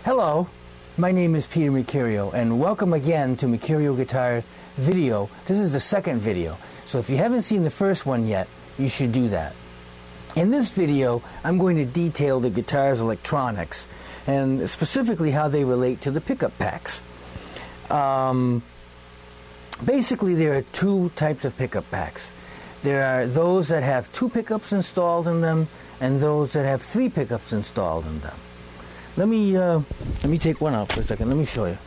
Hello, my name is Peter Mercurio, and welcome again to Mercurio Guitar video. This is the second video, so if you haven't seen the first one yet, you should do that. In this video, I'm going to detail the guitar's electronics, and specifically how they relate to the pickup packs. Basically, there are two types of pickup packs. There are those that have 2 pickups installed in them, and those that have 3 pickups installed in them. Let me take one out for a second. Let me show you.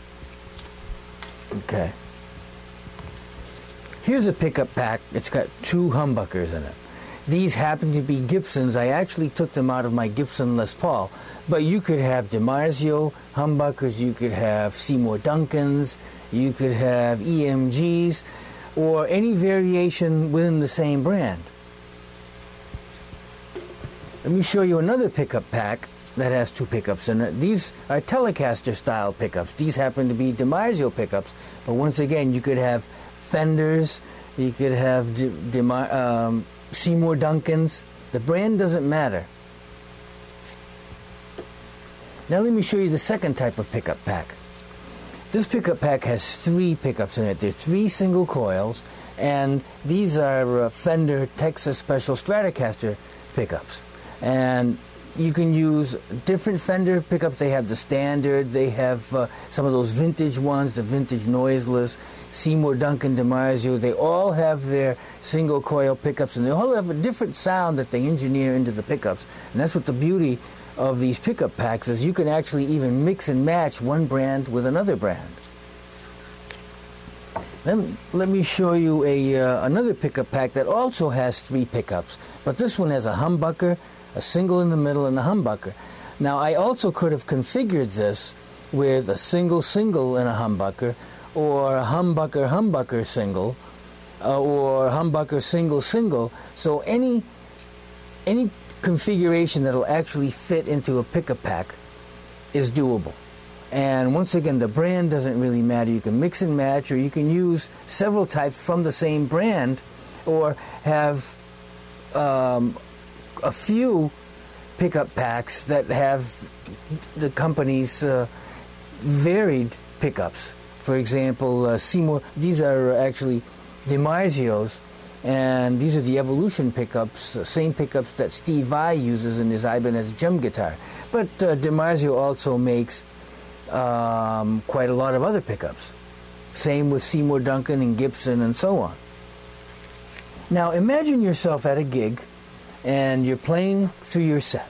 Okay. Here's a pickup pack. It's got 2 humbuckers in it. These happen to be Gibsons. I actually took them out of my Gibson Les Paul. But you could have DiMarzio humbuckers, you could have Seymour Duncans, you could have EMGs, or any variation within the same brand. Let me show you another pickup pack that has 2 pickups in it. These are Telecaster style pickups. These happen to be DiMarzio pickups, but once again, you could have Fenders, you could have Seymour Duncans. The brand doesn't matter. Now let me show you the second type of pickup pack. This pickup pack has 3 pickups in it. There's 3 single coils, and these are Fender Texas Special Stratocaster pickups. And you can use different Fender pickups. They have the standard, they have some of those vintage ones, the vintage noiseless, Seymour Duncan, DiMarzio. They all have their single coil pickups, and they all have a different sound that they engineer into the pickups. And that's what the beauty of these pickup packs is. You can actually even mix and match one brand with another brand. Then let me show you another pickup pack that also has 3 pickups, but this one has a humbucker, a single in the middle, and a humbucker. Now, I also could have configured this with a single and a humbucker, or a humbucker single, or humbucker single. So any configuration that will actually fit into a pickup pack is doable. And once again, the brand doesn't really matter. You can mix and match, or you can use several types from the same brand, or have a few pickup packs that have the company's varied pickups. For example, Seymour, these are actually DiMarzio's, and these are the Evolution pickups, same pickups that Steve Vai uses in his Ibanez Gem guitar. But DiMarzio also makes quite a lot of other pickups. Same with Seymour Duncan and Gibson and so on. Now imagine yourself at a gig, and you're playing through your set,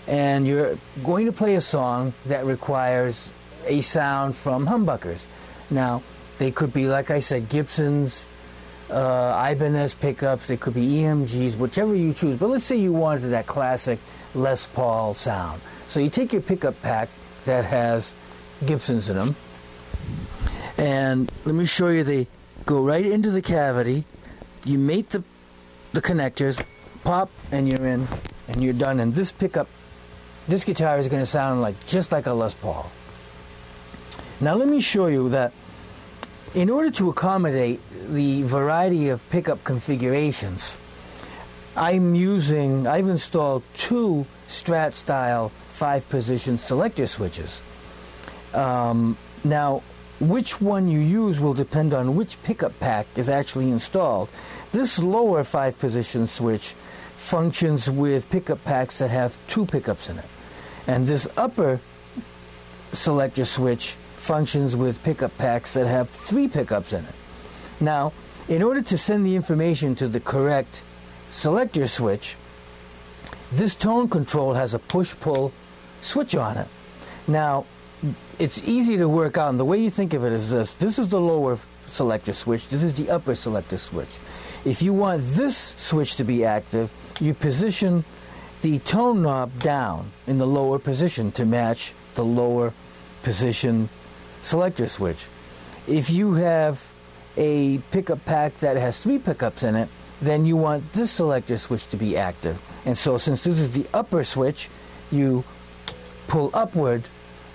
and you're going to play a song that requires a sound from humbuckers. Now, they could be, like I said, Gibsons, Ibanez pickups, they could be EMGs, whichever you choose. But let's say you wanted that classic Les Paul sound. So you take your pickup pack that has Gibsons in them, and let me show you, they go right into the cavity. You mate the connectors, pop, and you're in, and you're done. And this guitar is going to sound just like a Les Paul. Now let me show you that in order to accommodate the variety of pickup configurations, I've installed 2 Strat style 5-position selector switches. Now, which one you use will depend on which pickup pack is actually installed. This lower 5-position switch functions with pickup packs that have 2 pickups in it. And this upper selector switch functions with pickup packs that have 3 pickups in it. Now, in order to send the information to the correct selector switch, this tone control has a push-pull switch on it. Now, it's easy to work out, and the way you think of it is this. This is the lower selector switch. This is the upper selector switch. If you want this switch to be active, you position the tone knob down in the lower position to match the lower position selector switch. If you have a pickup pack that has 3 pickups in it, then you want this selector switch to be active. And so since this is the upper switch, you pull upward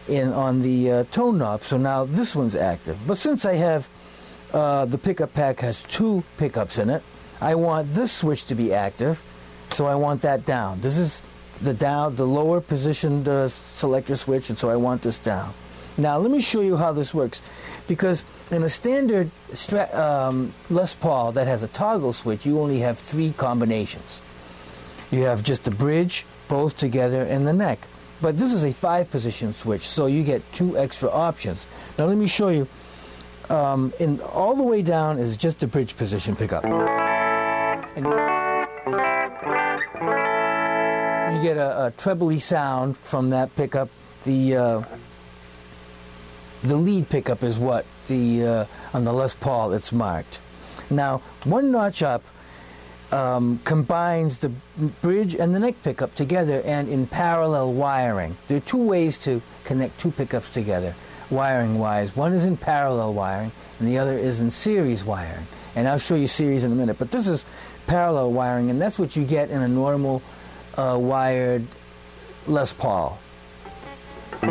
on the tone knob, so now this one's active. But since I have the pickup pack has 2 pickups in it, I want this switch to be active, so I want that down. This is the lower positioned selector switch, and so I want this down. Now let me show you how this works, because in a standard Les Paul that has a toggle switch, you only have 3 combinations. You have just the bridge, both together, and the neck. But this is a 5-position switch, so you get 2 extra options. Now let me show you. All the way down is just the bridge position pickup. And you get a trebly sound from that pickup. The lead pickup is what on the Les Paul it's marked. Now, one notch up combines the bridge and the neck pickup together and in parallel wiring. There are 2 ways to connect 2 pickups together, wiring-wise. One is in parallel wiring, and the other is in series wiring. And I'll show you series in a minute. But this is parallel wiring, and that's what you get in a normal wired Les Paul. A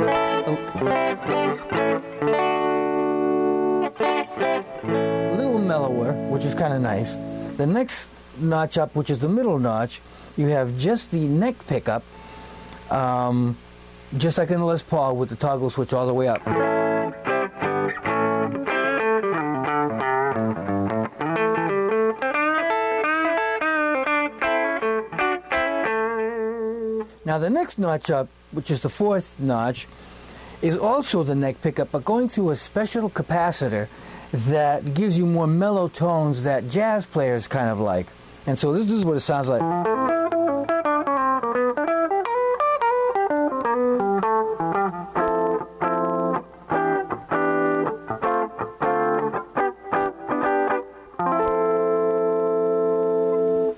little mellower, which is kind of nice. The next notch up, which is the middle notch, you have just the neck pickup, just like in the Les Paul with the toggle switch all the way up. Now the next notch up, which is the 4th notch, is also the neck pickup, but going through a special capacitor that gives you more mellow tones that jazz players kind of like. And so this is what it sounds like.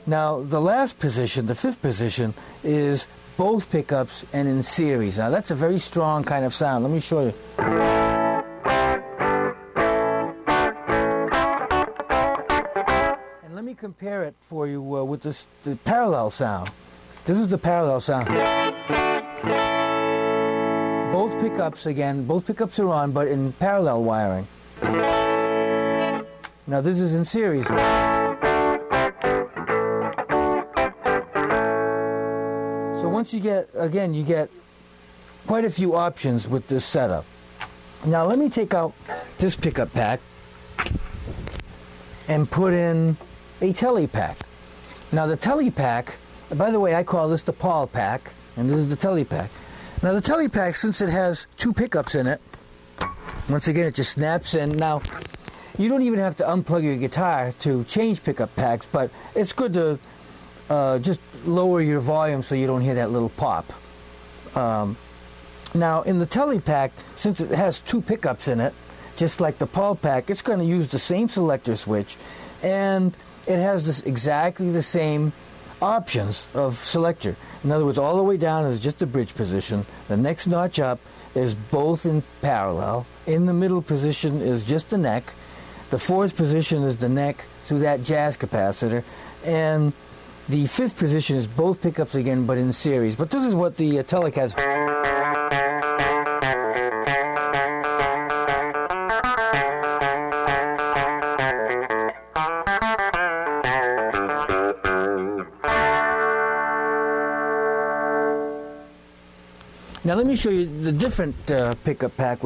Now the last position, the 5th position, is both pickups and in series. Now that's a very strong kind of sound. Let me show you. And let me compare it for you with the parallel sound. This is the parallel sound. Both pickups are on, but in parallel wiring. Now this is in series. So once you get quite a few options with this setup. Now let me take out this pickup pack and put in a telly pack. Now the telly pack, by the way, I call this the Paul pack, and this is the telly pack. Now the telly pack, since it has 2 pickups in it, once again it just snaps in. Now you don't even have to unplug your guitar to change pickup packs, but it's good to just lower your volume so you don't hear that little pop. Now in the telly pack, since it has 2 pickups in it, just like the Paul pack, it's going to use the same selector switch, and it has exactly the same options of selector. In other words, all the way down is just the bridge position. The next notch up is both in parallel. In the middle position is just the neck. The 4th position is the neck through that jazz capacitor, and the 5th position is both pickups again, but in series. But this is what the Telic has. Now let me show you the different pickup pack.